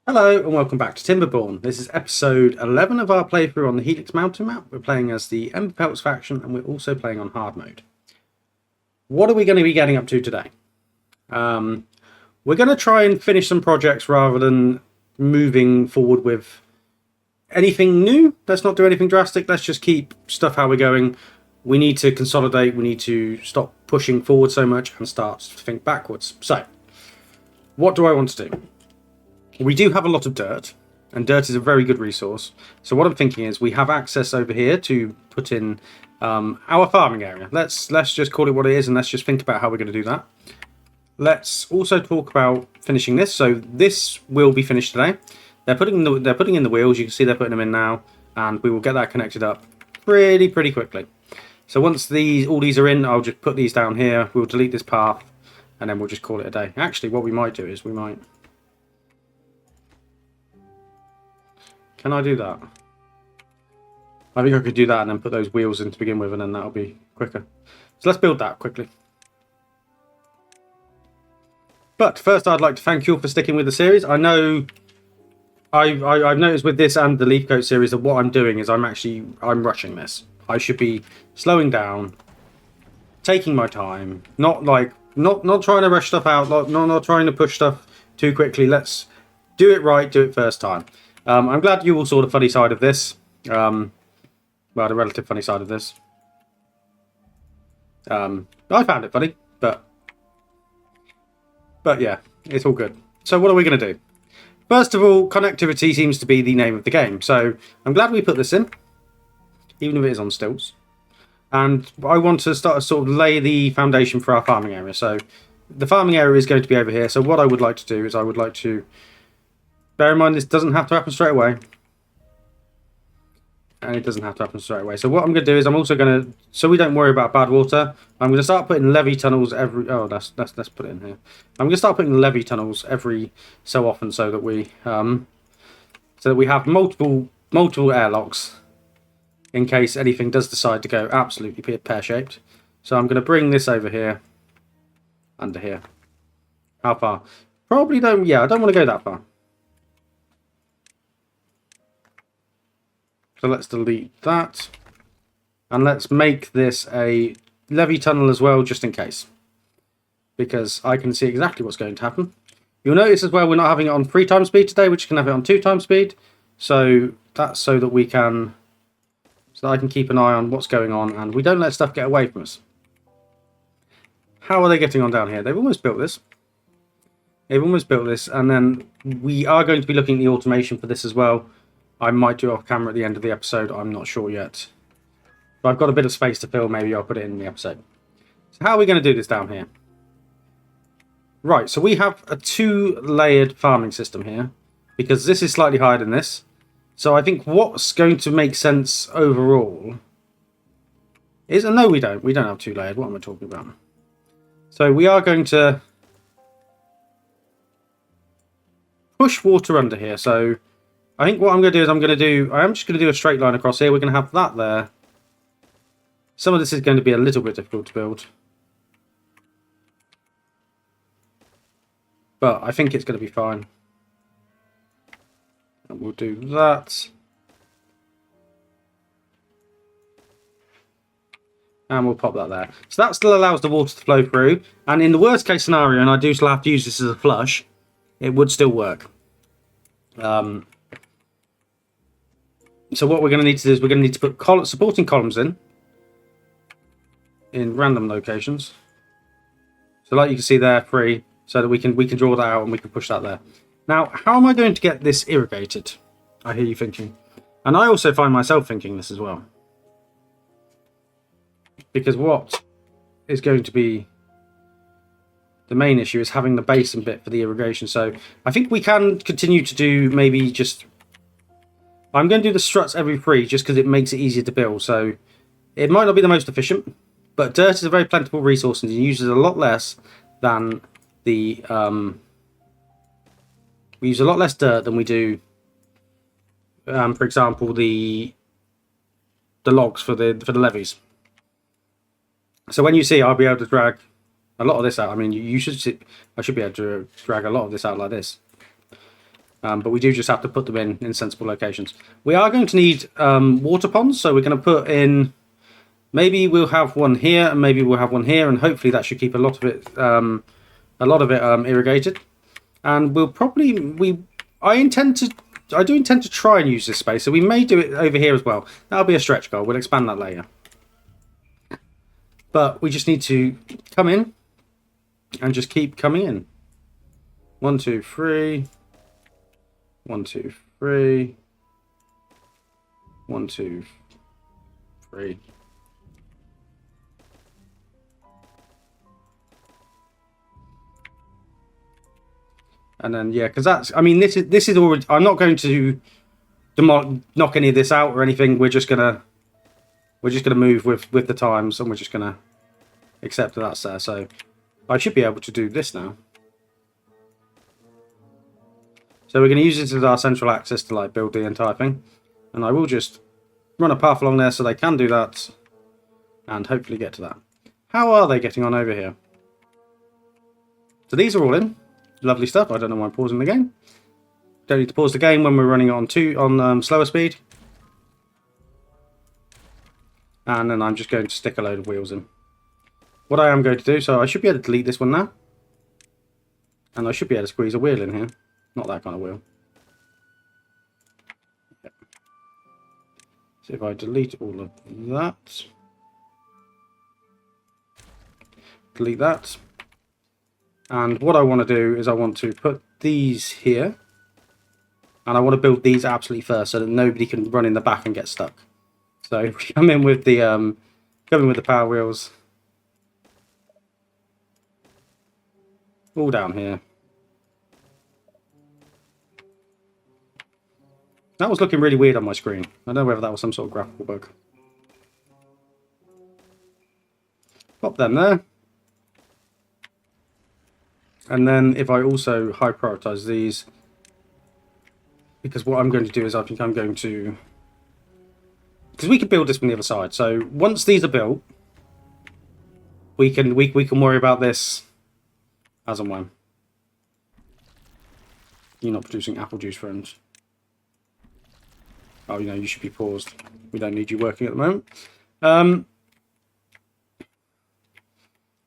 Hello and welcome back to Timberborn. This is episode 11 of our playthrough on the Helix mountain map. We're playing as the Emberpelts faction and we're also playing on hard mode. What are we going to be getting up to today? We're going to try and finish some projects rather than moving forward with anything new. Let's not do anything drastic. Let's just keep stuff how we're going. We need to consolidate. We need to stop pushing forward so much and start to think backwards. So, what do I want to do? We do have a lot of dirt, and dirt is a very good resource. So what I'm thinking is we have access over here to put in our farming area. Let's just call it what it is, and let's just think about how we're going to do that. Let's also talk about finishing this. So this will be finished today. They're putting in the wheels. You can see they're putting them in now, and we will get that connected up pretty quickly. So once all these are in, I'll just put these down here. We'll delete this path, and then we'll just call it a day. Actually, what we might do is we might. Can I do that? I think I could do that and then put those wheels in to begin with, and then that'll be quicker. So let's build that quickly. But first, I'd like to thank you all for sticking with the series. I know I've noticed with this and the Leaf Coat series that what I'm doing is I'm rushing this. I should be slowing down, taking my time, not trying to rush stuff out, not trying to push stuff too quickly. Let's do it right, do it first time. I'm glad you all saw the funny side of this. Well, the relative funny side of this. I found it funny, but yeah, it's all good. So what are we going to do? First of all, connectivity seems to be the name of the game. So I'm glad we put this in, even if it is on stilts. And I want to start to sort of lay the foundation for our farming area. So the farming area is going to be over here. So what I would like to do is I would like to... Bear in mind, this doesn't have to happen straight away. And it doesn't have to happen straight away. So what I'm going to do is I'm also going to, so we don't worry about bad water, I'm going to start putting levee tunnels every, let's put it in here. I'm going to start putting levee tunnels every so often so that we have multiple airlocks in case anything does decide to go absolutely pear-shaped. So I'm going to bring this over here, under here. How far? Probably don't, I don't want to go that far. So let's delete that. And let's make this a levee tunnel as well, just in case. Because I can see exactly what's going to happen. You'll notice as well we're not having it on 3 times speed today, which can have it on 2 times speed. So that's so that we can... So that I can keep an eye on what's going on and we don't let stuff get away from us. How are they getting on down here? They've almost built this. And then we are going to be looking at the automation for this as well. I might do it off camera at the end of the episode. I'm not sure yet. But I've got a bit of space to fill. Maybe I'll put it in the episode. So how are we going to do this down here? Right, so we have a 2-layered farming system here. Because this is slightly higher than this. So I think what's going to make sense overall is... No, we don't. We don't have 2-layered. What am I talking about? So we are going to push water under here. So... I think what I'm going to do is I'm just going to do a straight line across here. We're going to have that there. Some of this is going to be a little bit difficult to build. But I think it's going to be fine. And we'll do that. And we'll pop that there. So that still allows the water to flow through. And in the worst case scenario, and I do still have to use this as a flush, it would still work. So what we're going to need to do is we're going to need to put supporting columns in random locations. So like you can see there, 3, so that we can draw that out and we can push that there. Now, how am I going to get this irrigated? I hear you thinking. And I also find myself thinking this as well. Because what is going to be the main issue is having the basin bit for the irrigation. So I think we can continue to do maybe just... I'm going to do the struts every 3 just because it makes it easier to build. So it might not be the most efficient, but dirt is a very plentiful resource and it uses a lot less than the... we use a lot less dirt than we do, for example, the logs for the levees. So when you see, I'll be able to drag a lot of this out. I mean, I should be able to drag a lot of this out like this. But we do just have to put them in sensible locations. We are going to need water ponds, so we're going to put in... Maybe we'll have one here, and maybe we'll have one here, and hopefully that should keep a lot of it irrigated. And we'll probably... I do intend to try and use this space, so we may do it over here as well. That'll be a stretch goal. We'll expand that later. But we just need to come in and just keep coming in. 1, 2, 3... 1, 2, 3. 1, 2, 3. And then yeah, because that's. I mean, this is already. I'm not going to knock any of this out or anything. We're just gonna move with the times, and we're just gonna accept that that's there. So I should be able to do this now. So we're going to use this as our central axis to like build the entire thing. And I will just run a path along there so they can do that. And hopefully get to that. How are they getting on over here? So these are all in. Lovely stuff. I don't know why I'm pausing the game. Don't need to pause the game when we're running on slower speed. And then I'm just going to stick a load of wheels in. What I am going to do, so I should be able to delete this one now. And I should be able to squeeze a wheel in here. Not that kind of wheel. Yep. So if I delete all of that. Delete that. And what I want to do is I want to put these here. And I want to build these absolutely first so that nobody can run in the back and get stuck. So if we come in with the power wheels. All down here. That was looking really weird on my screen. I don't know whether that was some sort of graphical bug. Pop them there. And then if I also high prioritize these, because what I'm going to do is I think I'm going to... Because we can build this from the other side. So once these are built, we can worry about this as and when. You're not producing apple juice, friends. Oh, you know, you should be paused. We don't need you working at the moment.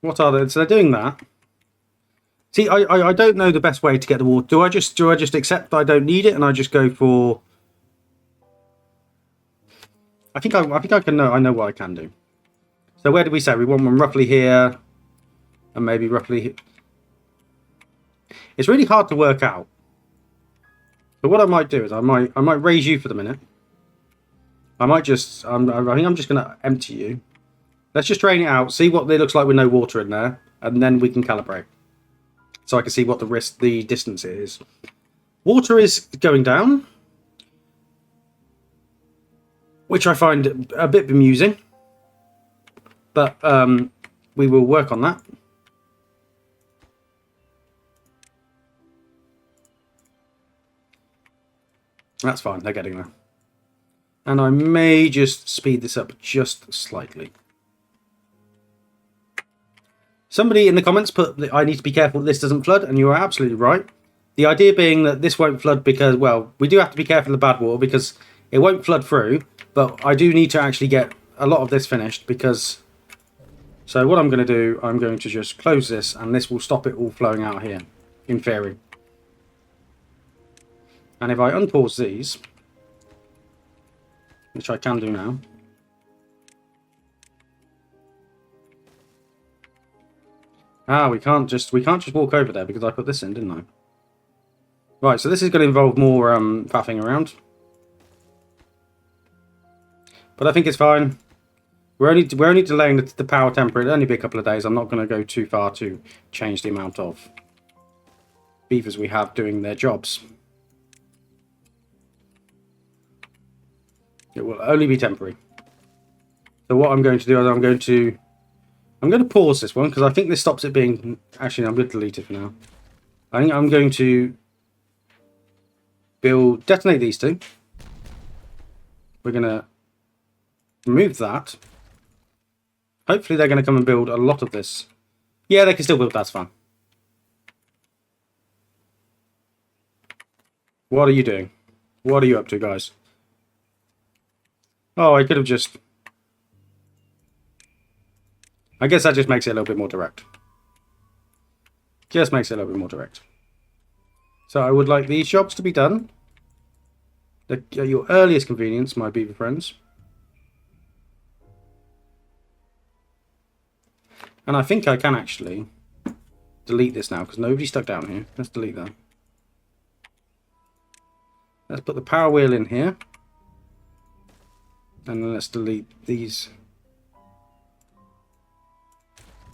What are they? So they're doing that. See, I don't know the best way to get the water. Do I just accept that I don't need it and I just go for? I think I can know. I know what I can do. So where did we say we want one roughly here, and maybe roughly here. It's really hard to work out. But what I might do is I might raise you for the minute. I might just I think I'm just going to empty you. Let's just drain it out, see what it looks like with no water in there, and then we can calibrate. So I can see what the distance is. Water is going down, which I find a bit bemusing. But we will work on that. That's fine, they're getting there. And I may just speed this up just slightly. Somebody in the comments put that I need to be careful that this doesn't flood, and you are absolutely right. The idea being that this won't flood because, well, we do have to be careful of the bad water because it won't flood through, but I do need to actually get a lot of this finished because... So what I'm going to do, I'm going to just close this, and this will stop it all flowing out here, in theory. And if I unpause these, which I can do now, we can't just walk over there because I put this in, didn't I? Right, so this is going to involve more faffing around, but I think it's fine. We're only delaying the power temporary. It'll only be a couple of days. I'm not going to go too far to change the amount of beavers we have doing their jobs. It will only be temporary. So what I'm going to do is I'm going to pause this one because I think this stops it being... Actually, no, I'm going to delete it for now. I think I'm going to detonate these two. We're going to remove that. Hopefully they're going to come and build a lot of this. Yeah, they can still build, that's fine. What are you doing? What are you up to, guys? Oh, I could have just... I guess that just makes it a little bit more direct. Just makes it a little bit more direct. So I would like these jobs to be done at your earliest convenience, my beaver friends. And I think I can actually delete this now because nobody's stuck down here. Let's delete that. Let's put the power wheel in here. And then let's delete these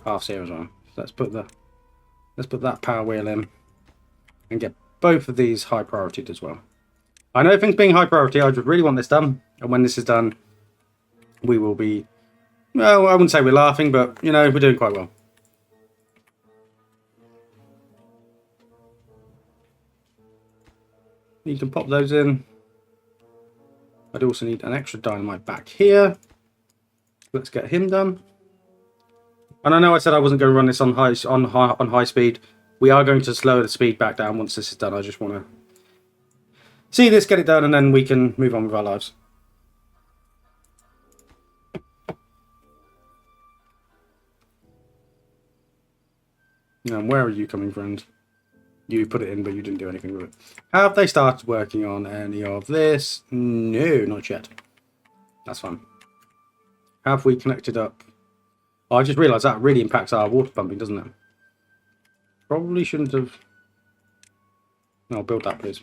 paths here as well. So let's put that power wheel in and get both of these high priorityed as well. I know things being high priority, I just really want this done. And when this is done, we will be, well, I wouldn't say we're laughing, but, you know, we're doing quite well. You can pop those in. I'd also need an extra dynamite back here. Let's get him done. And I know I said I wasn't going to run this on high speed. We are going to slow the speed back down once this is done. I just want to see this, get it done, and then we can move on with our lives. Now, where are you coming, friend? You put it in, but you didn't do anything with it. Have they started working on any of this? No, not yet. That's fine. Have we connected up? Oh, I just realised that really impacts our water pumping, doesn't it? Probably shouldn't have... No, build that, please.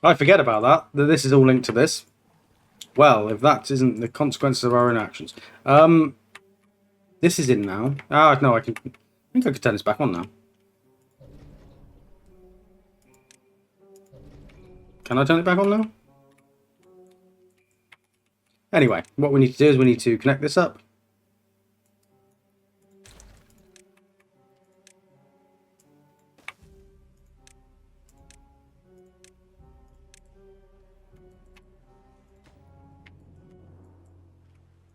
I forget about that this is all linked to this. Well, if that isn't the consequences of our own actions. This is in now. Ah, no, I think I could turn this back on now. Can I turn it back on now? Anyway, what we need to do is we need to connect this up.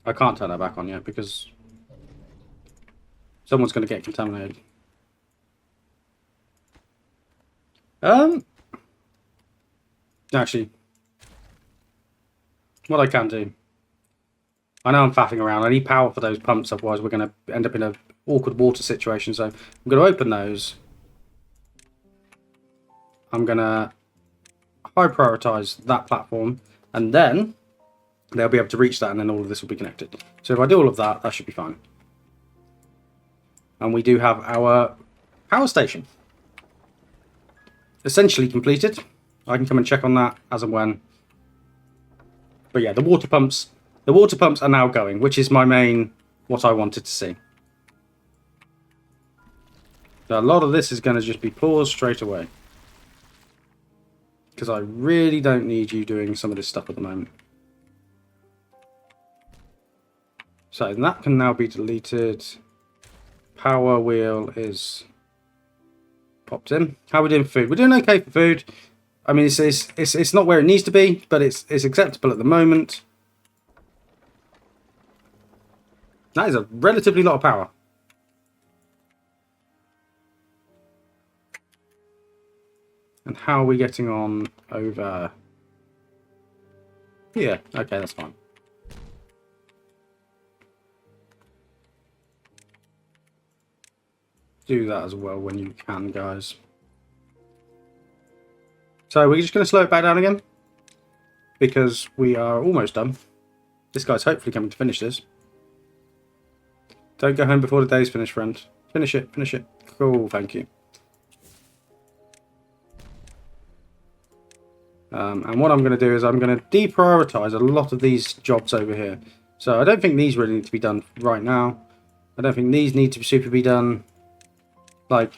I can't turn that back on yet because someone's going to get contaminated. Actually, what I can do, I know I'm faffing around. I need power for those pumps, otherwise we're going to end up in an awkward water situation. So I'm going to open those. I'm going to high prioritize that platform, and then they'll be able to reach that, and then all of this will be connected. So if I do all of that, that should be fine. And we do have our power station essentially completed. I can come and check on that as and when. But yeah, the water pumps are now going, which is my main, what I wanted to see. So a lot of this is going to just be paused straight away, because I really don't need you doing some of this stuff at the moment. So that can now be deleted. Power wheel is popped in. How are we doing for food? We're doing okay for food. I mean, it's not where it needs to be, but it's acceptable at the moment. That is a relatively lot of power. And how are we getting on over here? Okay, that's fine. Do that as well when you can, guys. So we're just going to slow it back down again, because we are almost done. This guy's hopefully coming to finish this. Don't go home before the day's finished, friend. Finish it, finish it. Cool, thank you. And what I'm going to do is I'm going to deprioritize a lot of these jobs over here. So I don't think these really need to be done right now. I don't think these need to be done. Like,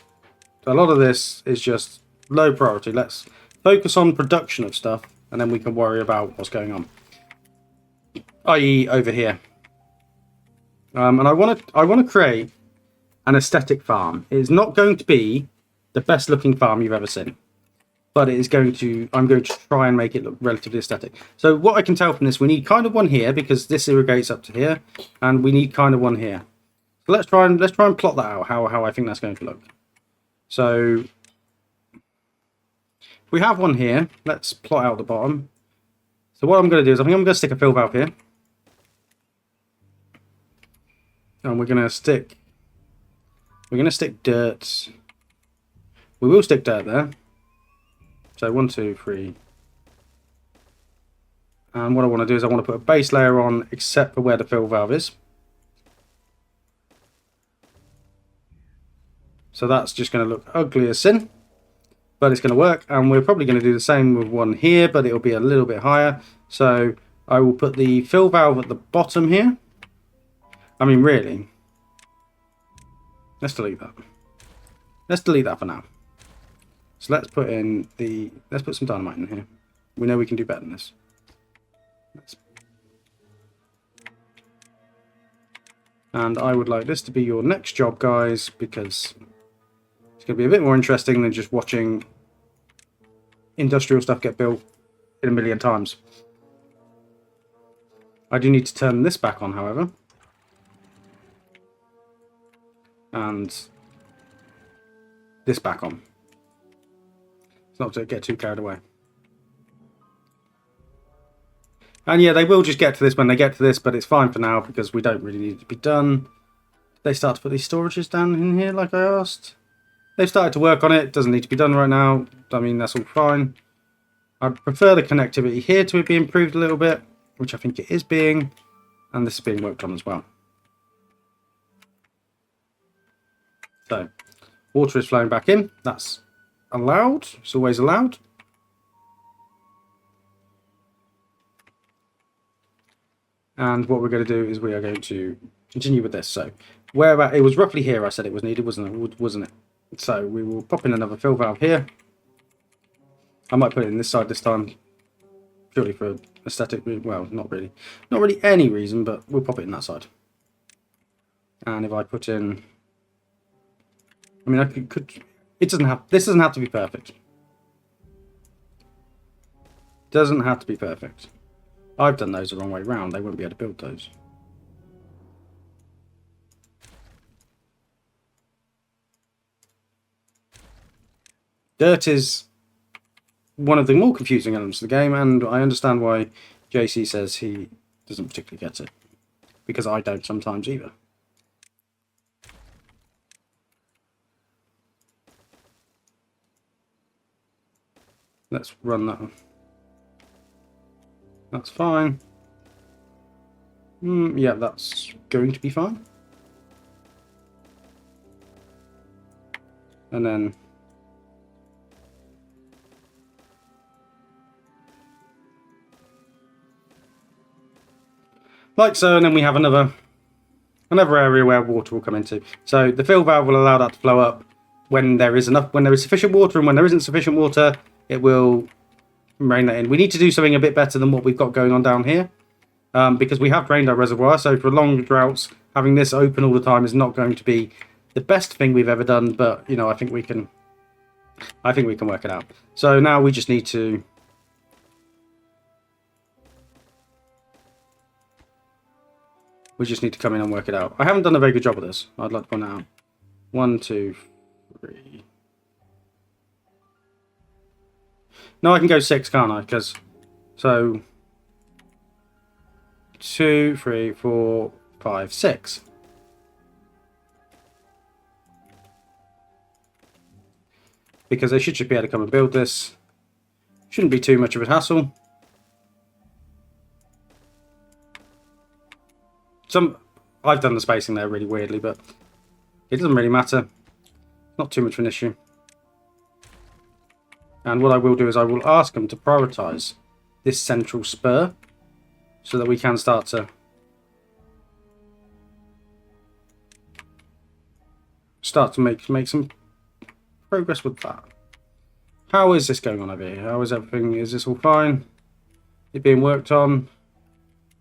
a lot of this is just low priority. Let's focus on production of stuff, and then we can worry about what's going on. I.e. over here. And I want to create an aesthetic farm. It is not going to be the best looking farm you've ever seen, but it is going to. I'm going to try and make it look relatively aesthetic. So what I can tell from this, we need kind of one here because this irrigates up to here, and we need kind of one here. So let's try and plot that out. How I think that's going to look. So we have one here. Let's plot out the bottom. So what I'm going to do is I think I'm going to stick a fill valve here. And we're going to stick dirt. We will stick dirt there. So 1, 2, 3. And what I want to do is I want to put a base layer on except for where the fill valve is. So that's just going to look ugly as sin, but it's going to work. And we're probably going to do the same with one here, but it'll be a little bit higher. So I will put the fill valve at the bottom here. I mean, really. Let's delete that. Let's delete that for now. So let's put some dynamite in here. We know we can do better than this. And I would like this to be your next job, guys, because it's going to be a bit more interesting than just watching industrial stuff get built in a million times. I do need to turn this back on, however. And this back on. It's not to get too carried away. And yeah, they will just get to this when they get to this, but it's fine for now because we don't really need it to be done. They start to put these storages down in here like I asked. They've started to work on it. It doesn't need to be done right now. I mean, that's all fine. I'd prefer the connectivity here to be improved a little bit, which I think it is being. And this is being worked on as well. So, water is flowing back in. That's allowed. It's always allowed. And what we're going to do is we are going to continue with this. So, where about, it was roughly here I said it was needed, wasn't it? So, we will pop in another fill valve here. I might put it in this side this time, purely for aesthetic. Well, not really any reason, but we'll pop it in that side. And if I put in, I mean, I could this doesn't have to be perfect. Doesn't have to be perfect. I've done those the wrong way round. They wouldn't be able to build those. Dirt is one of the more confusing elements of the game, and I understand why JC says he doesn't particularly get it. Because I don't sometimes either. Let's run that one. That's fine. Yeah, that's going to be fine. And then like so, and then we have another area where water will come into. So the fill valve will allow that to flow up when there is sufficient water, and when there isn't sufficient water, it will rain that in. We need to do something a bit better than what we've got going on down here, because we have drained our reservoir. So for long droughts, having this open all the time is not going to be the best thing we've ever done. But you know, I think we can work it out. So now we just need to come in and work it out. I haven't done a very good job of this. I'd like to point out 1, 2, 3. No, I can go 6, can't I? Because, so 2, 3, 4, 5, 6. Because they should just be able to come and build this. Shouldn't be too much of a hassle. I've done the spacing there really weirdly, but it doesn't really matter. Not too much of an issue. And what I will do is I will ask them to prioritize this central spur so that we can start to make some progress with that. How is this going on over here? How is everything? Is this all fine? It being worked on?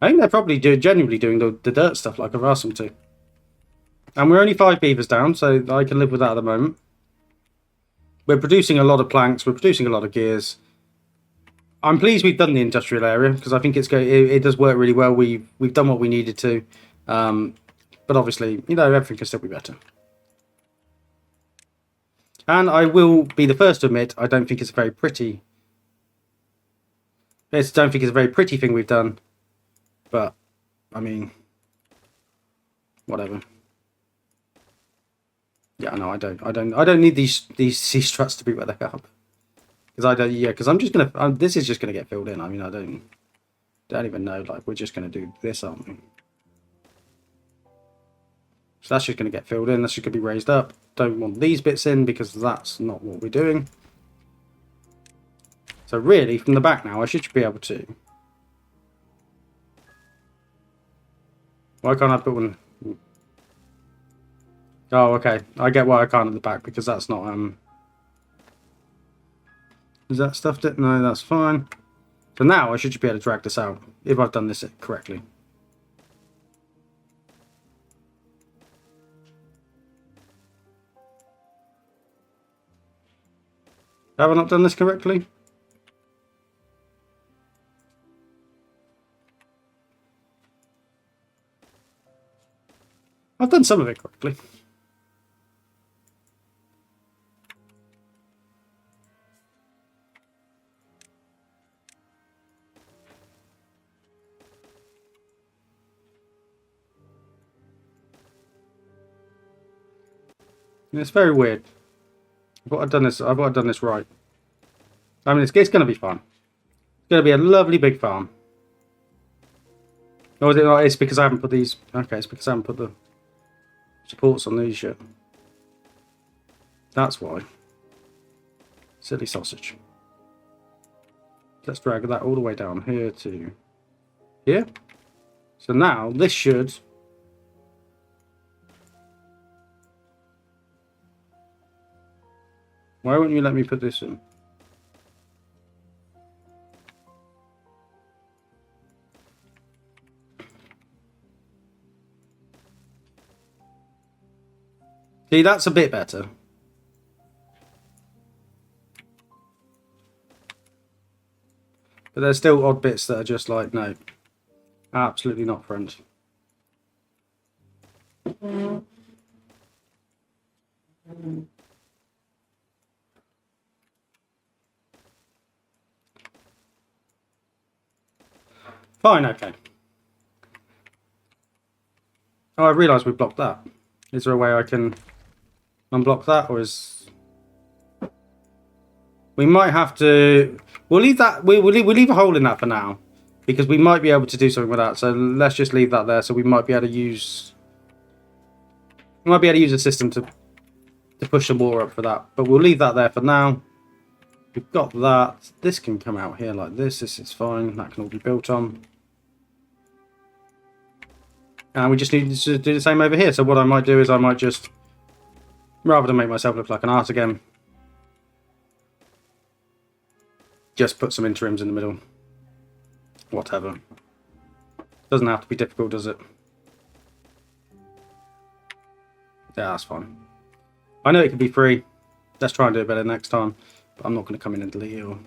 I think they're probably genuinely doing the dirt stuff like I've asked them to. And we're only 5 beavers down, so I can live with that at the moment. We're producing a lot of planks. We're producing a lot of gears. I'm pleased we've done the industrial area because I think it does work really well. We've done what we needed to, but obviously, you know, everything can still be better. And I will be the first to admit, I don't think it's a very pretty. I don't think it's a very pretty thing we've done. But, I mean, whatever. Yeah, no, I don't need these C-struts to be where they are. Because I don't. Yeah, because I'm just gonna. This is just gonna get filled in. I mean, I don't even know. Like, we're just gonna do this, aren't we? So that's just gonna get filled in. That's just gonna be raised up. Don't want these bits in because that's not what we're doing. So really, from the back now, I should be able to. Why can't I put one? Oh, okay. I get why I can't at the back because that's not Is that stuffed it? No, that's fine. So now I should just be able to drag this out if I've done this correctly. Have I not done this correctly? I've done some of it correctly. It's very weird. I thought I'd done this right. I mean, it's going to be fun. It's going to be a lovely big farm. Or is it not? It's because I haven't put these. Okay, it's because I haven't put the supports on these yet. That's why. Silly sausage. Let's drag that all the way down here to here. So now this should. Why won't you let me put this in? See, that's a bit better. But there's still odd bits that are just like, no, absolutely not, friends. Fine, okay. Oh, I realised we blocked that. Is there a way I can unblock that, or is... We might have to... We'll leave that... We'll leave a hole in that for now, because we might be able to do something with that. So let's just leave that there. So we might be able to use... We might be able to use a system to push some water up for that. But we'll leave that there for now. We've got that. This can come out here like this. This is fine. That can all be built on. And we just need to do the same over here. So what I might do is I might just, rather than make myself look like an arse again, just put some interims in the middle. Whatever. Doesn't have to be difficult, does it? Yeah, that's fine. I know it can be free. Let's try and do it better next time. But I'm not going to come in and delete it all.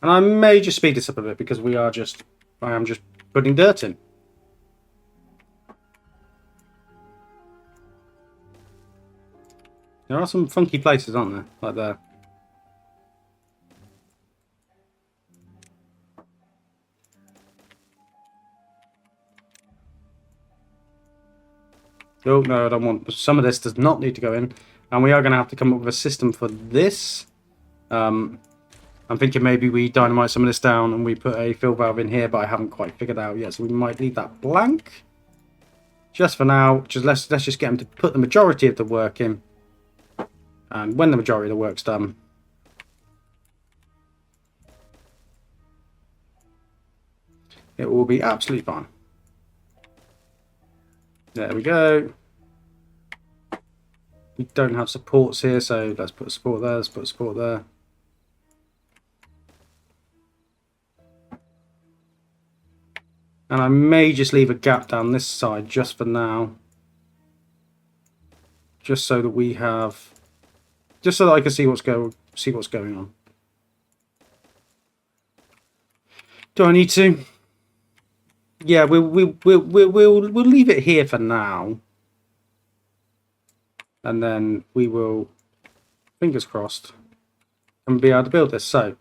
And I may just speed this up a bit because I am just putting dirt in. There are some funky places, aren't there? Like there. Oh, no, I don't want... Some of this does not need to go in. And we are going to have to come up with a system for this. I'm thinking maybe we dynamite some of this down and we put a fill valve in here, but I haven't quite figured out yet. So we might leave that blank. Just for now, let's just get them to put the majority of the work in. And when the majority of the work's done, it will be absolutely fine. There we go. We don't have supports here, so let's put a support there, let's put a support there. And I may just leave a gap down this side just for now. Just so that we have... Just so that I can see what's going on. Do I need to? Yeah, we'll leave it here for now. And then we will, fingers crossed, and be able to build this. So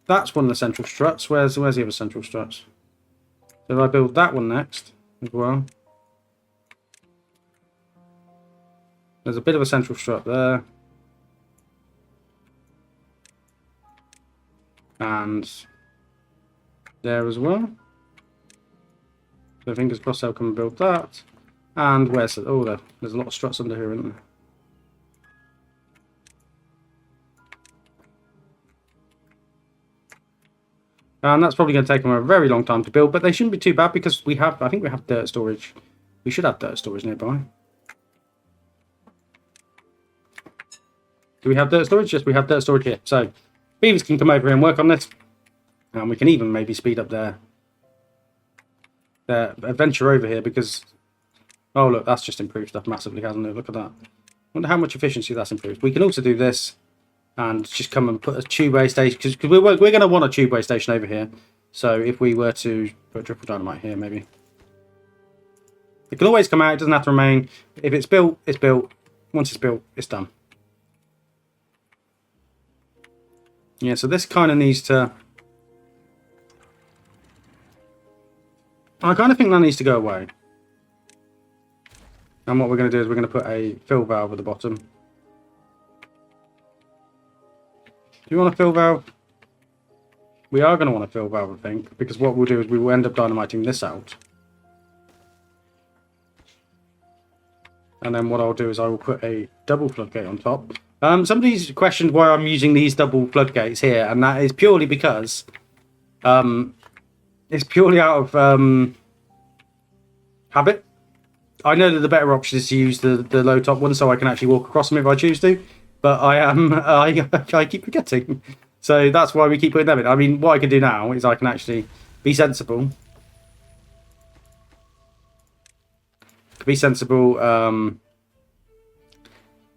that's one of the central struts. Where's the other central struts? So if I build that one next as well. There's a bit of a central strut there. And there as well. So fingers crossed they'll come and build that. And where's it? Oh, there's a lot of struts under here, isn't there? And that's probably going to take them a very long time to build, but they shouldn't be too bad because I think we have dirt storage. We should have dirt storage nearby. Do we have dirt storage? Yes, we have dirt storage here. So beavers can come over here and work on this. And we can even maybe speed up their adventure over here because... Oh, look, that's just improved stuff massively, hasn't it? Look at that. I wonder how much efficiency that's improved. We can also do this and just come and put a tubeway station, because we're going to want a tubeway station over here. So if we were to put triple dynamite here, maybe. It can always come out, it doesn't have to remain. If it's built, it's built. Once it's built, it's done. Yeah, so this kind of needs to... I kind of think that needs to go away. And what we're going to do is we're going to put a fill valve at the bottom. Do you want a fill valve? We are going to want a fill valve, I think, because what we'll do is we will end up dynamiting this out. And then what I'll do is I will put a double floodgate on top. Somebody's questioned why I'm using these double floodgates here, and that is purely because it's purely out of habit. I know that the better option is to use the low top one so I can actually walk across them if I choose to, but I keep forgetting. So that's why we keep putting them in. I mean, what I can do now is I can actually be sensible.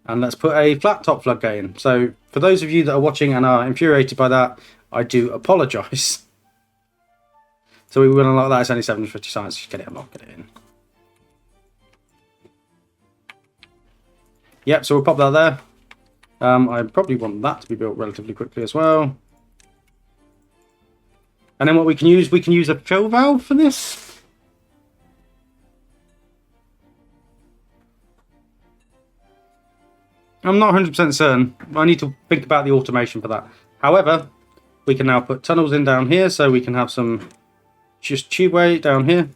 And let's put a flat top floodgate in. So for those of you that are watching and are infuriated by that, I do apologise. So we will unlock that. It's only 750 science. Just get it unlocked, get it in. Yep, so we'll pop that there. I probably want that to be built relatively quickly as well. And then what we can use a fill valve for this. I'm not 100% certain. I need to think about the automation for that. However, we can now put tunnels in down here, so we can have some just tubeway down here.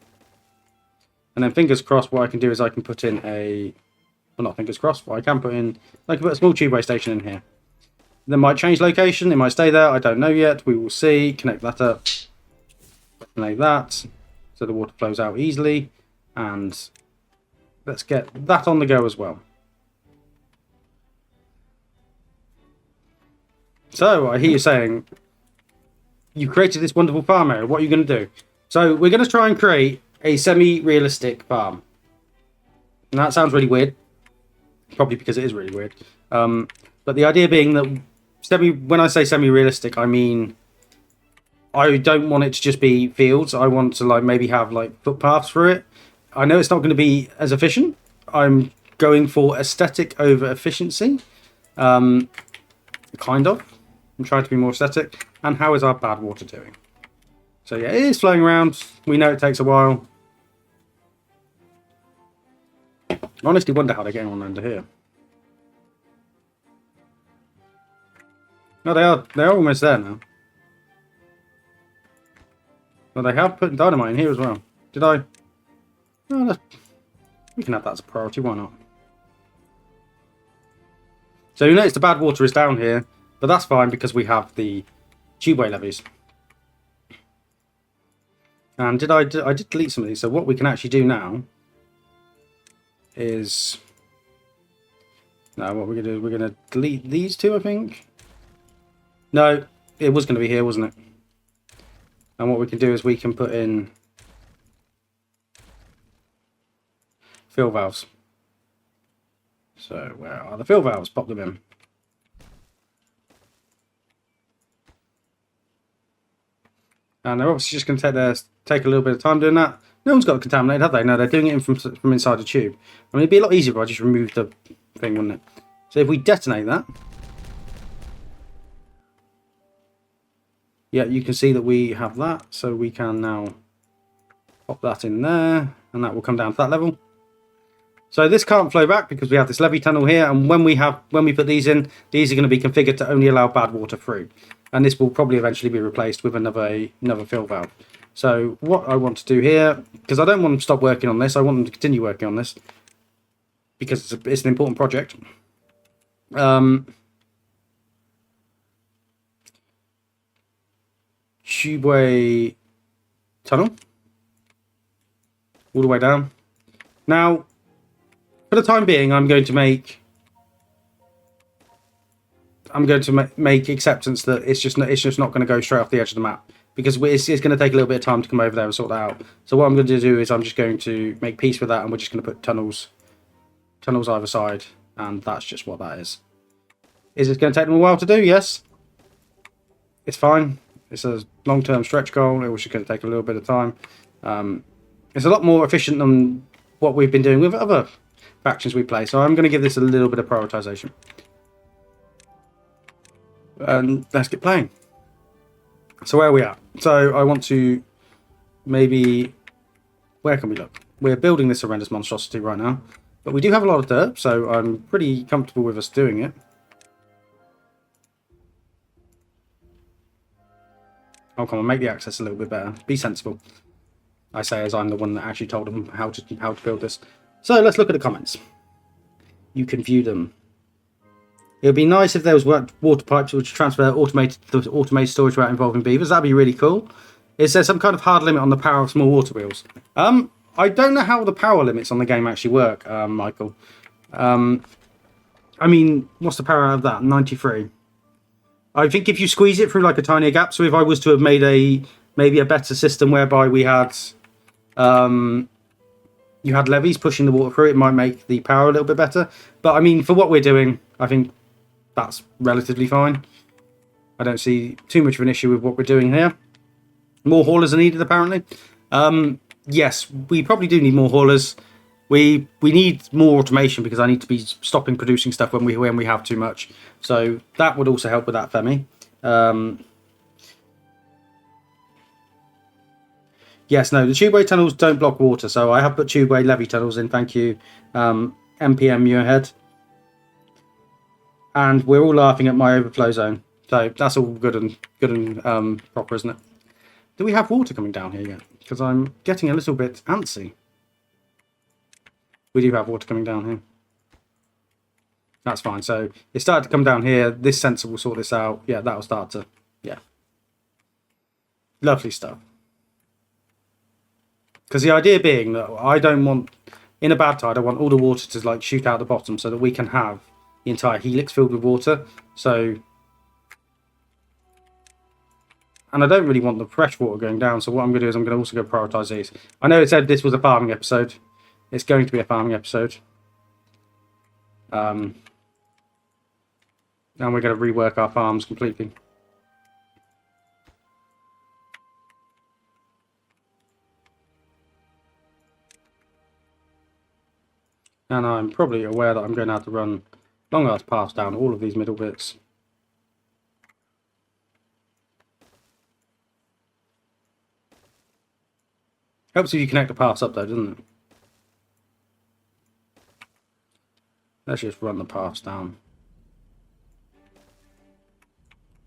And then fingers crossed, what I can do is I can put in a... Well, not fingers crossed, but I can put a small tubeway station in here. That might change location, it might stay there, I don't know yet. We will see. Connect that up. Connect that, so the water flows out easily. And let's get that on the go as well. So, I hear you saying, you created this wonderful farm area. What are you going to do? So, we're going to try and create a semi-realistic farm. And that sounds really weird. Probably because it is really weird. But the idea being that, when I say semi-realistic, I mean, I don't want it to just be fields. I want to maybe have footpaths through it. I know it's not going to be as efficient. I'm going for aesthetic over efficiency. Kind of. I'm trying to be more aesthetic. And how is our bad water doing? So yeah, it is flowing around. We know it takes a while. I honestly wonder how they're getting on under here. No, they're almost there now. Well, they have put dynamite in here as well. Did I? Oh, we can have that as a priority, why not? So you notice the bad water is down here, but that's fine because we have the tubeway levees. And I did delete some of these, so what we can actually do now is... No, what we're going to do is we're going to delete these two, I think. No, it was going to be here, wasn't it? And what we can do is we can put in fill valves. So where are the fill valves? Pop them in. And they're obviously just going to take take a little bit of time doing that. No one's got it contaminated, have they? No, they're doing it from inside the tube. I mean, it'd be a lot easier if I just removed the thing, wouldn't it? So if we detonate that, yeah, you can see that we have that. So we can now pop that in there, and that will come down to that level. So this can't flow back because we have this levee tunnel here, and when we put these in, these are going to be configured to only allow bad water through, and this will probably eventually be replaced with another fill valve. So what I want to do here, because I don't want them to stop working on this, I want them to continue working on this because it's an important project. Tubeway tunnel all the way down. Now, for the time being, I'm going to make acceptance that it's just not going to go straight off the edge of the map, because it's going to take a little bit of time to come over there and sort that out. So what I'm going to do is I'm just going to make peace with that, and we're just going to put tunnels either side, and that's just what that is. Is it going to take them a while to do? Yes. It's fine. It's a long-term stretch goal. It was just going to take a little bit of time. It's a lot more efficient than what we've been doing with other factions we play, so I'm going to give this a little bit of prioritization. And let's get playing. So where are we at? So I want to maybe... Where can we look? We're building this horrendous monstrosity right now, but we do have a lot of dirt, so I'm pretty comfortable with us doing it. Oh, come on, make the access a little bit better. Be sensible. I say as I'm the one that actually told them how to build this. So let's look at the comments. You can view them. It would be nice if there was water pipes which transfer automated storage without involving beavers. That'd be really cool. Is there some kind of hard limit on the power of small water wheels? I don't know how the power limits on the game actually work, Michael. I mean, what's the power out of that? 93. I think if you squeeze it through like a tinier gap, so if I was to have made maybe a better system whereby we had you had levees pushing the water through, it might make the power a little bit better. But I mean, for what we're doing, I think that's relatively fine. I don't see too much of an issue with what we're doing here. More haulers are needed, apparently. Yes, we probably do need more haulers. We need more automation because I need to be stopping producing stuff when we have too much. So that would also help with that, Femi. Yes, no, the tubeway tunnels don't block water, so I have put tubeway levee tunnels in. Thank you, MPM Muirhead. And we're all laughing at my overflow zone, so that's all good and proper, isn't it? Do we have water coming down here yet? Because I'm getting a little bit antsy. We do have water coming down here. That's fine. So it started to come down here. This sensor will sort this out. Yeah, that'll start to... Yeah. Lovely stuff. Because the idea being that I don't want... In a bad tide, I want all the water to like shoot out the bottom so that we can have the entire helix filled with water. So... And I don't really want the fresh water going down. So what I'm going to do is I'm going to also go prioritise these. I know it said this was a farming episode. It's going to be a farming episode. And we're going to rework our farms completely. And I'm probably aware that I'm going to have to run long ass paths down all of these middle bits. Helps if you connect the paths up though, doesn't it? Let's just run the paths down.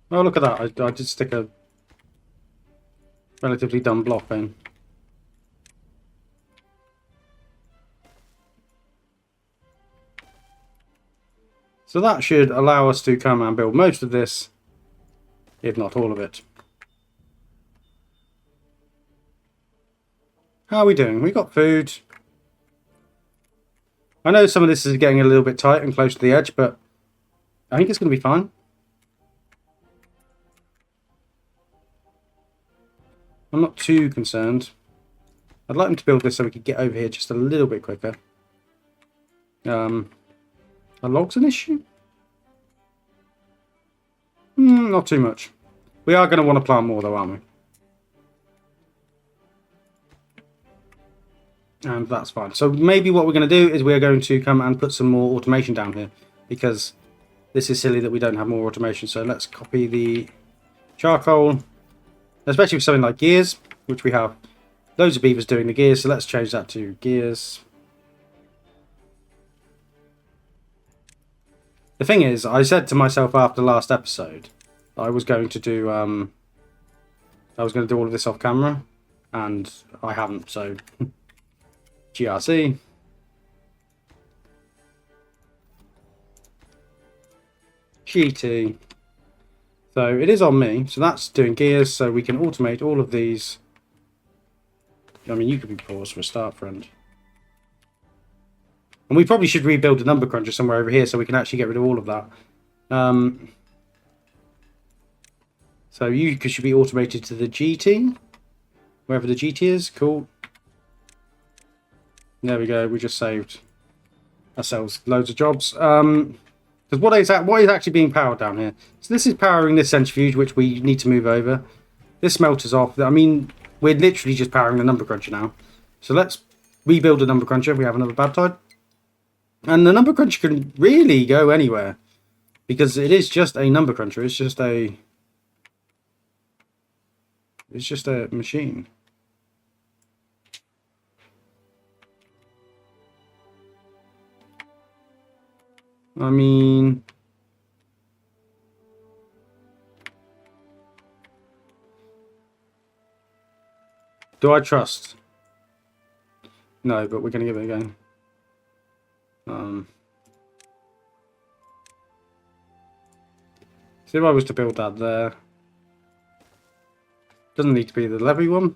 Oh, look at that. I did stick a relatively dumb block in. So that should allow us to come and build most of this, if not all of it. How are we doing? We got food. I know some of this is getting a little bit tight and close to the edge, but I think it's going to be fine. I'm not too concerned. I'd like them to build this so we could get over here just a little bit quicker. Are logs an issue? Not too much. We are going to want to plant more though, aren't we? And that's fine. So maybe what we're going to do is we're going to come and put some more automation down here, because this is silly that we don't have more automation. So let's copy the charcoal, especially with something like gears, which we have loads of beavers doing the gears. So let's change that to gears. The thing is, I said to myself after the last episode, I was going to do all of this off camera, and I haven't. So GRC. GT. So it is on me. So that's doing gears. So we can automate all of these. I mean, you could be paused for a start, friend. And we probably should rebuild the number cruncher somewhere over here so we can actually get rid of all of that. So you should be automated to the GT. Wherever the GT is. Cool. There we go. We just saved ourselves loads of jobs. Because what is actually being powered down here? So this is powering this centrifuge, which we need to move over. This smelter's off. I mean, we're literally just powering the number cruncher now. So let's rebuild the number cruncher. We have another bad tide. And the number cruncher can really go anywhere, because it is just a number cruncher. It's just a machine. I mean, do I trust? No, but we're going to give it a go. So if I was to build that there, doesn't need to be the levy one.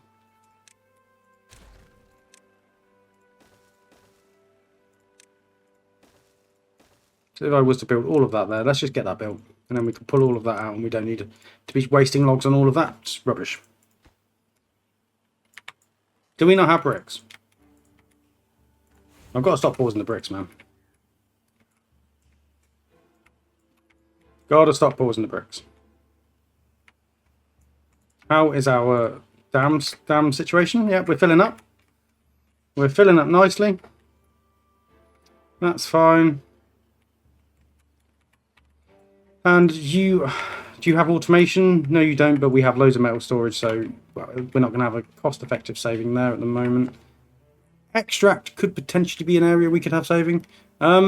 So if I was to build all of that there, let's just get that built, and then we can pull all of that out, and we don't need to be wasting logs on all of that. It's rubbish. Do we not have bricks? I've got to stop pausing the bricks, man. Gotta stop pausing the bricks. How is our dam situation? Yeah, we're filling up. We're filling up nicely. That's fine. And do you have automation? No, you don't, but we have loads of metal storage, so well, we're not going to have a cost-effective saving there at the moment. Extract could potentially be an area we could have saving. I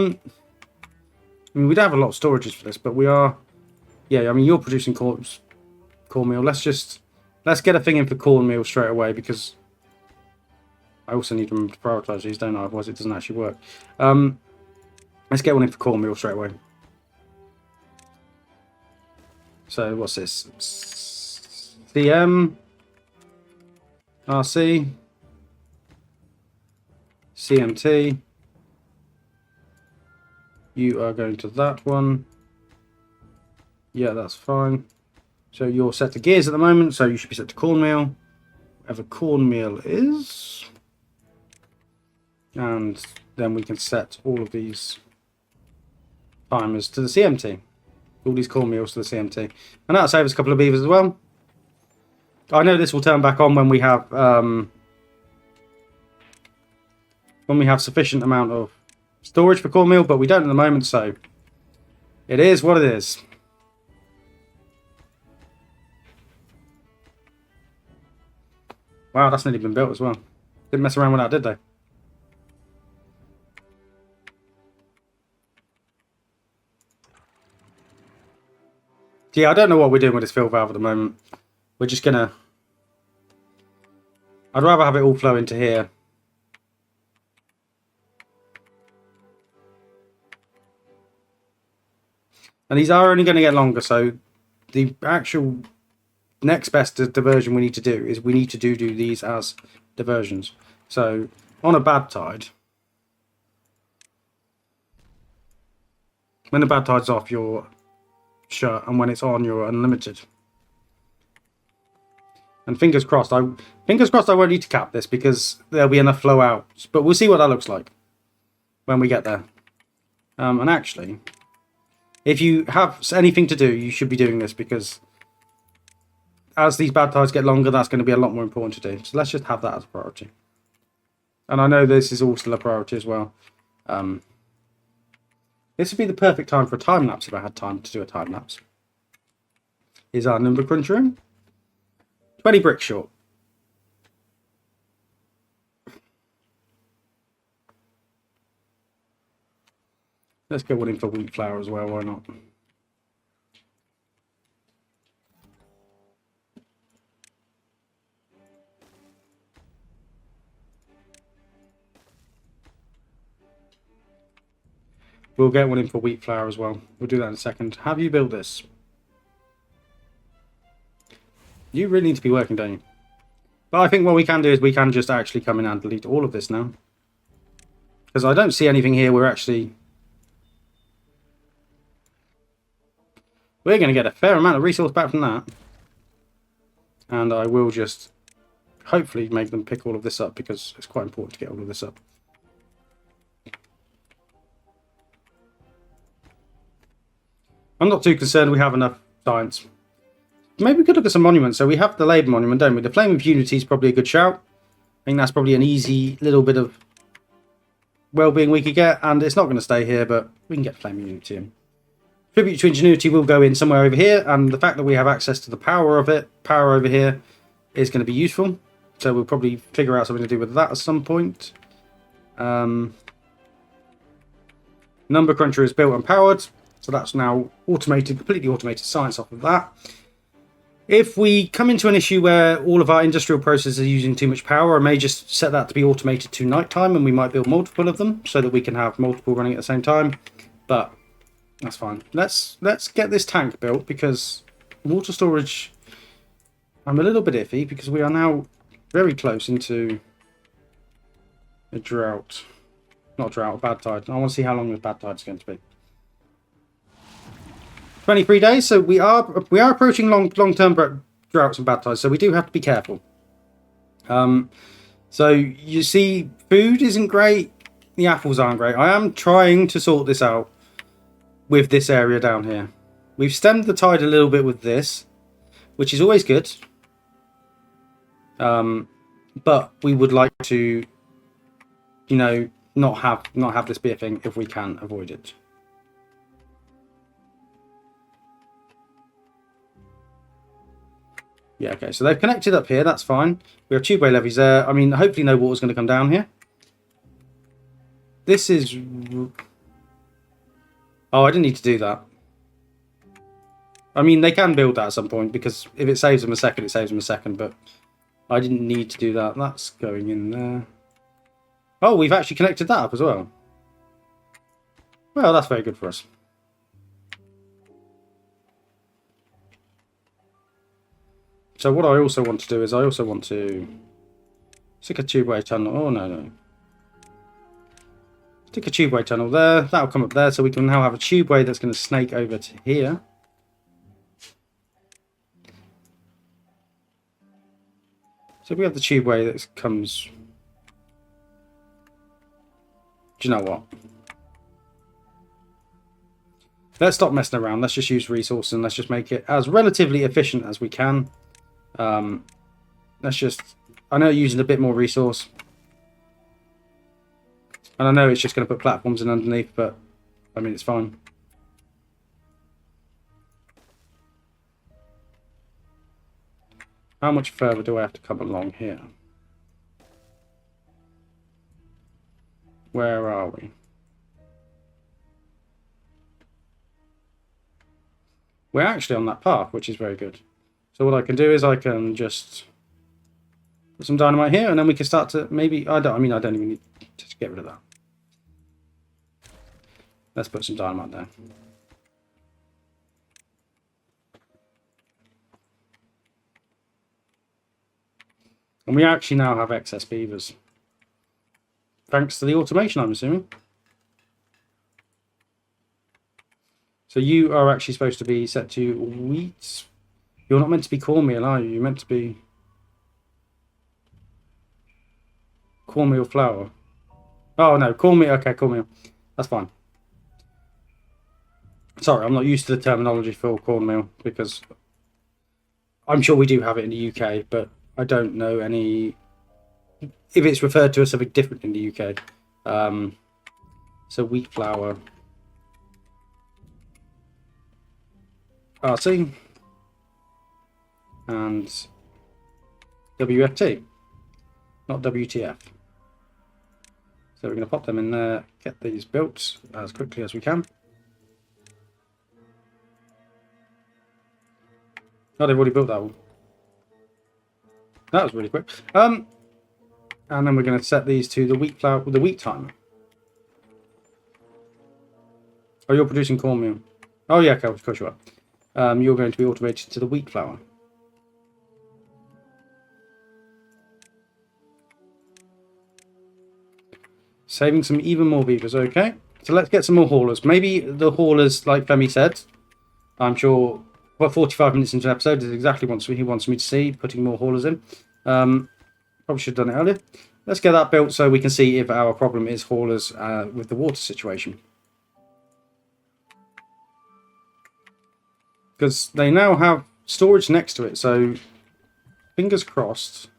mean, we'd have a lot of storages for this, but we are... Yeah, I mean, you're producing cornmeal. Let's get a thing in for cornmeal straight away, because I also need to remember to prioritise these, don't I? Otherwise it doesn't actually work. Let's get one in for cornmeal straight away. So what's this? CM, RC, CMT. You are going to that one. Yeah, that's fine. So you're set to gears at the moment, so you should be set to cornmeal. Whatever cornmeal is. And then we can set all of these timers to the CMT. All these cornmeals to the CMT. And that'll save us a couple of beavers as well. I know this will turn back on when we have sufficient amount of storage for cornmeal, but we don't at the moment, so it is what it is. Wow, that's nearly been built as well. Didn't mess around with that, did they? Yeah, I don't know what we're doing with this fill valve at the moment. We're just gonna... I'd rather have it all flow into here. And these are only going to get longer, so the actual next best diversion we need to do is we need to do these as diversions. So on a bad tide, when the bad tide's off, you're shut, and when it's on, you're unlimited. And fingers crossed I won't need to cap this, because there'll be enough flow out. But we'll see what that looks like when we get there. And actually, if you have anything to do, you should be doing this, because as these bad tides get longer, that's going to be a lot more important to do. So let's just have that as a priority. And I know this is all still a priority as well. This would be the perfect time for a time lapse if I had time to do a time lapse. Is our number crunch room 20 bricks short. Let's get one in for wheat flour as well, why not? We'll get one in for wheat flour as well. We'll do that in a second. Have you built this? You really need to be working, don't you? But I think what we can do is we can just actually come in and delete all of this now. Because I don't see anything here we're actually... We're going to get a fair amount of resource back from that. And I will just hopefully make them pick all of this up because it's quite important to get all of this up. I'm not too concerned we have enough science. Maybe we could look at some monuments. So we have the Labour Monument, don't we? The Flame of Unity is probably a good shout. I think that's probably an easy little bit of well-being we could get. And it's not going to stay here, but we can get Flame of Unity in. Tribute to Ingenuity will go in somewhere over here. And the fact that we have access to the power of it, power over here, is going to be useful. So we'll probably figure out something to do with that at some point. Number Cruncher is built and powered. So that's now automated, completely automated science off of that. If we come into an issue where all of our industrial processes are using too much power, I may just set that to be automated to nighttime, and we might build multiple of them so that we can have multiple running at the same time. But that's fine. Let's get this tank built because water storage, I'm a little bit iffy because we are now very close into a drought. Not drought, a bad tide. I want to see how long the bad tide is going to be. 23 days, so we are approaching long-term droughts and bad tides, so we do have to be careful. So you see, food isn't great, the apples aren't great. I am trying to sort this out with this area down here. We've stemmed the tide a little bit with this, which is always good. But we would like to, you know, not have this be a thing if we can avoid it. Yeah, okay, so they've connected up here, that's fine. We have tubeway levees there. I mean, hopefully no water's going to come down here. This is... Oh, I didn't need to do that. I mean, they can build that at some point, because if it saves them a second, it saves them a second, but I didn't need to do that. That's going in there. Oh, we've actually connected that up as well. Well, that's very good for us. So what I also want to do is I also want to stick a tubeway tunnel. Oh, no. Stick a tubeway tunnel there. That'll come up there, so we can now have a tubeway that's going to snake over to here. So we have the tubeway that comes... Do you know what? Let's stop messing around. Let's just use resources and let's just make it as relatively efficient as we can. Let's just... I know using a bit more resource. And I know it's just going to put platforms in underneath, but I mean, it's fine. How much further do I have to come along here? Where are we? We're actually on that path, which is very good. So what I can do is I can just put some dynamite here, and then we can start to maybe... I don't even need to get rid of that. Let's put some dynamite there. And we actually now have excess beavers. Thanks to the automation, I'm assuming. So you are actually supposed to be set to wheat. You're not meant to be cornmeal, are you? You're meant to be cornmeal flour. Oh no, cornmeal. Okay, cornmeal. That's fine. Sorry, I'm not used to the terminology for cornmeal because I'm sure we do have it in the UK, but I don't know any if it's referred to as something different in the UK. So wheat flour, RC, and WFT, not WTF. So we're going to pop them in there, get these built as quickly as we can. Oh, they've already built that one. That was really quick. And then we're going to set these to the wheat flour with the wheat timer. Oh, you're producing cornmeal. Oh yeah, of course you are. You're going to be automated to the wheat flour. Saving some even more beavers, okay. So let's get some more haulers. Maybe the haulers, like Femi said, I'm sure, well, 45 minutes into an episode is exactly what he wants me to see, putting more haulers in. Probably should have done it earlier. Let's get that built so we can see if our problem is haulers with the water situation. Because they now have storage next to it, so fingers crossed.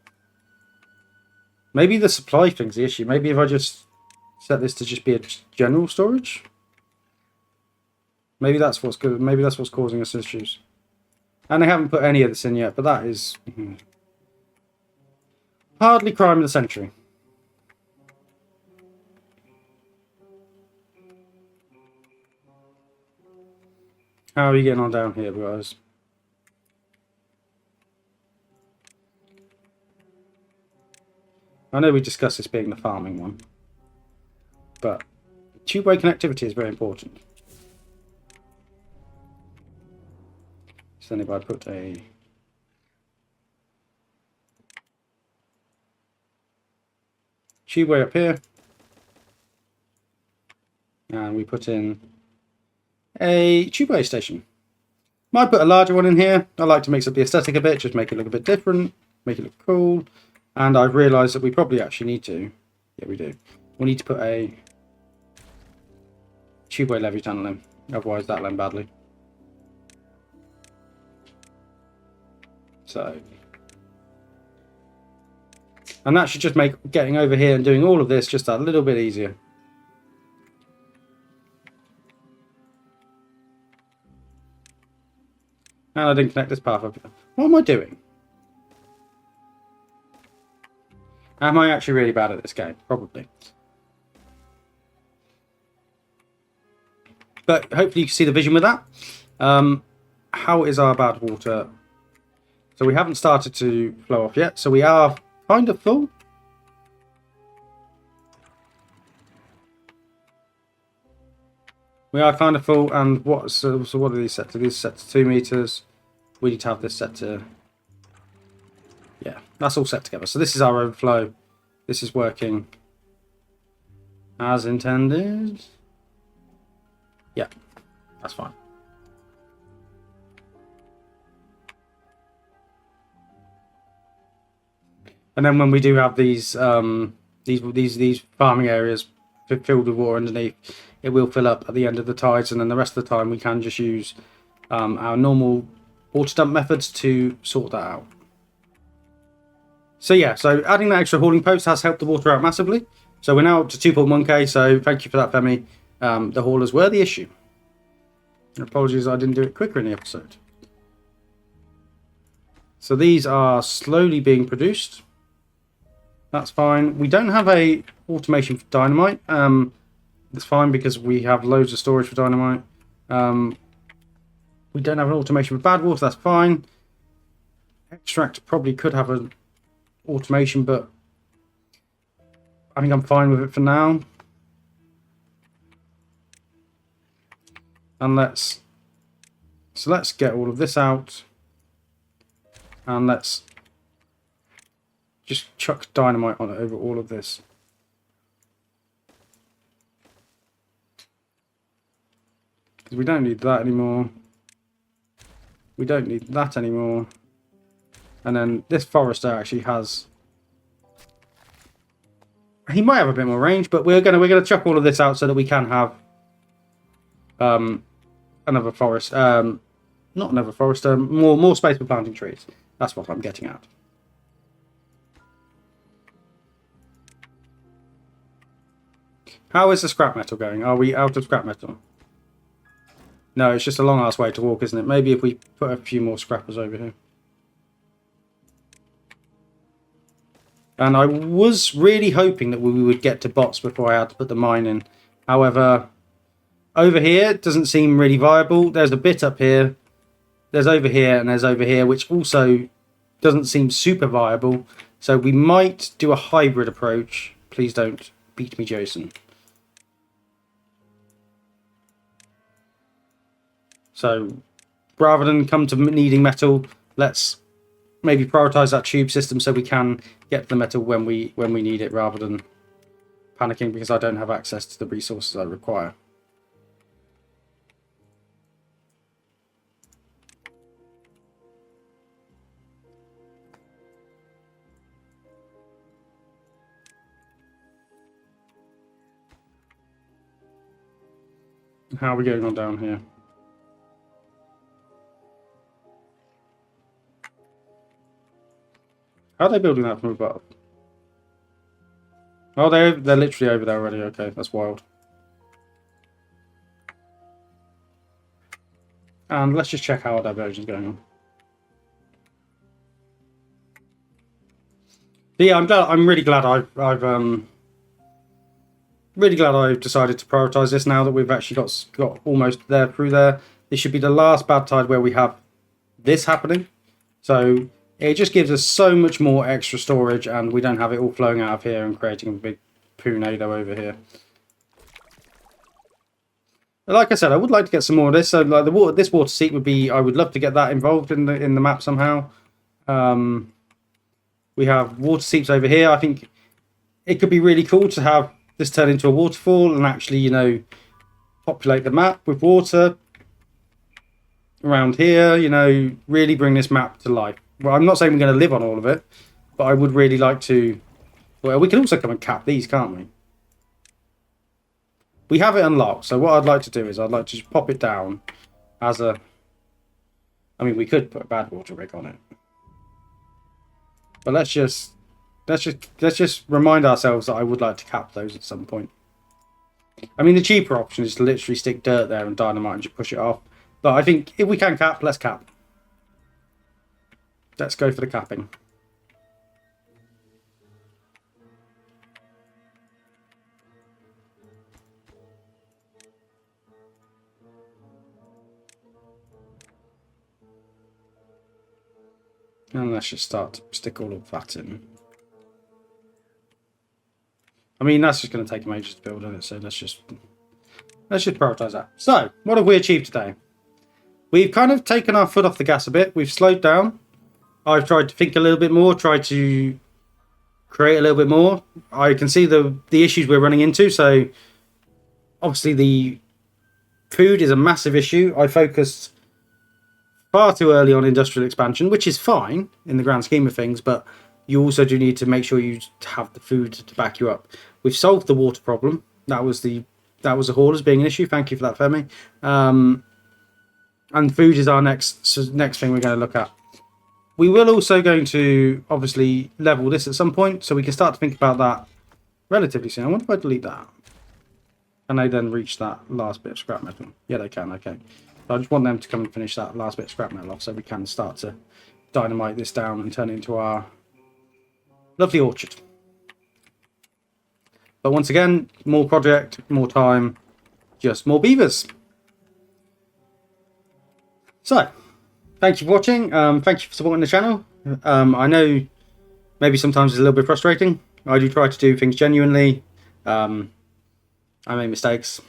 Maybe the supply thing's the issue. Maybe if I just set this to just be a general storage. Maybe that's what's good. Maybe that's what's causing us issues. And they haven't put any of this in yet, but that is hardly crime of the century. How are you getting on down here, guys? I know we discussed this being the farming one, but tubeway connectivity is very important. So then if I put a tubeway up here, and we put in a tubeway station. Might put a larger one in here. I like to mix up the aesthetic a bit, just make it look a bit different, make it look cool. And I've realised that we probably actually need to, yeah we do, we need to put a tubeway levy tunnel in, otherwise that'll end badly. So, and that should just make getting over here and doing all of this just a little bit easier. And I didn't connect this path up. What am I doing? Am I actually really bad at this game? Probably. But hopefully you can see the vision with that. How is our bad water? So we haven't started to flow off yet. So we are kind of full. We are kind of full, and what? So what are these set to? These are set to 2 meters. We need to have this set to. Yeah, that's all set together. So this is our overflow. This is working as intended. Yeah, that's fine. And then when we do have these farming areas filled with water underneath, it will fill up at the end of the tides, and then the rest of the time we can just use our normal water dump methods to sort that out. So yeah, so adding that extra hauling post has helped the water out massively. So we're now up to 2.1k, so thank you for that, Femi. The haulers were the issue. Apologies I didn't do it quicker in the episode. So these are slowly being produced. That's fine. We don't have a automation for dynamite. It's fine because we have loads of storage for dynamite. We don't have an automation for bad water. That's fine. Extract probably could have an automation, but I think I'm fine with it for now. And let's get all of this out, and let's just chuck dynamite on it over all of this. Because we don't need that anymore. We don't need that anymore. And then this forester actually has. He might have a bit more range, but we're gonna chuck all of this out so that we can have another forest. Not another forest. More space for planting trees. That's what I'm getting at. How is the scrap metal going? Are we out of scrap metal? No, it's just a long ass way to walk, isn't it? Maybe if we put a few more scrappers over here. And I was really hoping that we would get to bots before I had to put the mine in. However, over here it doesn't seem really viable. There's a bit up here. There's over here and there's over here, which also doesn't seem super viable. So we might do a hybrid approach. Please don't beat me, Jason. So rather than come to needing metal, let's maybe prioritize that tube system so we can get the metal when we need it, rather than panicking because I don't have access to the resources I require. How are we going on down here? How are they building that from above? Oh, they're literally over there already. Okay, that's wild. And let's just check how our diversion is going on. But yeah, I'm really glad I've decided to prioritize this now that we've actually got almost there through there. This should be the last bad tide where we have this happening. So it just gives us so much more extra storage, and we don't have it all flowing out of here and creating a big tornado over here. Like I said, I would like to get some more of this. So like this water seat would be, I would love to get that involved in the map somehow. We have water seeps over here. I think it could be really cool to have this turn into a waterfall and actually, you know, populate the map with water around here, you know, really bring this map to life. Well, I'm not saying we're going to live on all of it, but I would really like to. Well, we can also come and cap these, can't we? We have it unlocked, so what I'd like to do is I'd like to just pop it down as a. I mean, we could put a bad water rig on it, but let's just remind ourselves that I would like to cap those at some point. I mean, the cheaper option is to literally stick dirt there and dynamite and just push it off. But I think if we can cap, let's cap. Let's go for the capping. And let's just start to stick all of that in. I mean, that's just going to take ages to build on it, so let's just prioritize that. So, what have we achieved today? We've kind of taken our foot off the gas a bit. We've slowed down. I've tried to think a little bit more, tried to create a little bit more. I can see the issues we're running into. So, obviously, the food is a massive issue. I focused far too early on industrial expansion, which is fine in the grand scheme of things, but you also do need to make sure you have the food to back you up. We've solved the water problem. That was the haulers being an issue. Thank you for that, Femi. And food is our next thing we're going to look at. We will also going to obviously level this at some point, so we can start to think about that relatively soon. I wonder if I delete that. Can they then reach that last bit of scrap metal? Yeah, they can. Okay. So I just want them to come and finish that last bit of scrap metal off, so we can start to dynamite this down and turn it into our lovely orchard. But once again, more project, more time, just more beavers. So, thank you for watching. Thank you for supporting the channel. I know maybe sometimes it's a little bit frustrating. I do try to do things genuinely. I make mistakes.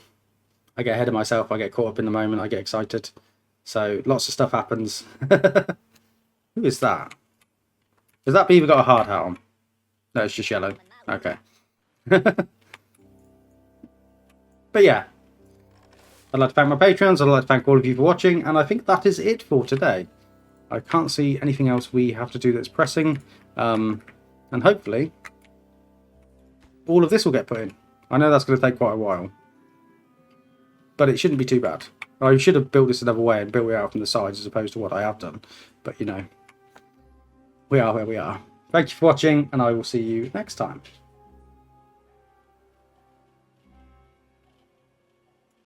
I get ahead of myself. I get caught up in the moment. I get excited. So, lots of stuff happens. Who is that? Has that beaver got a hard hat on? No, it's just yellow. Okay. But yeah. I'd like to thank my patrons. I'd like to thank all of you for watching. And I think that is it for today. I can't see anything else we have to do that's pressing. And hopefully, all of this will get put in. I know that's going to take quite a while. But it shouldn't be too bad. I should have built this another way and built it out from the sides as opposed to what I have done. But, you know, we are where we are. Thank you for watching, and I will see you next time.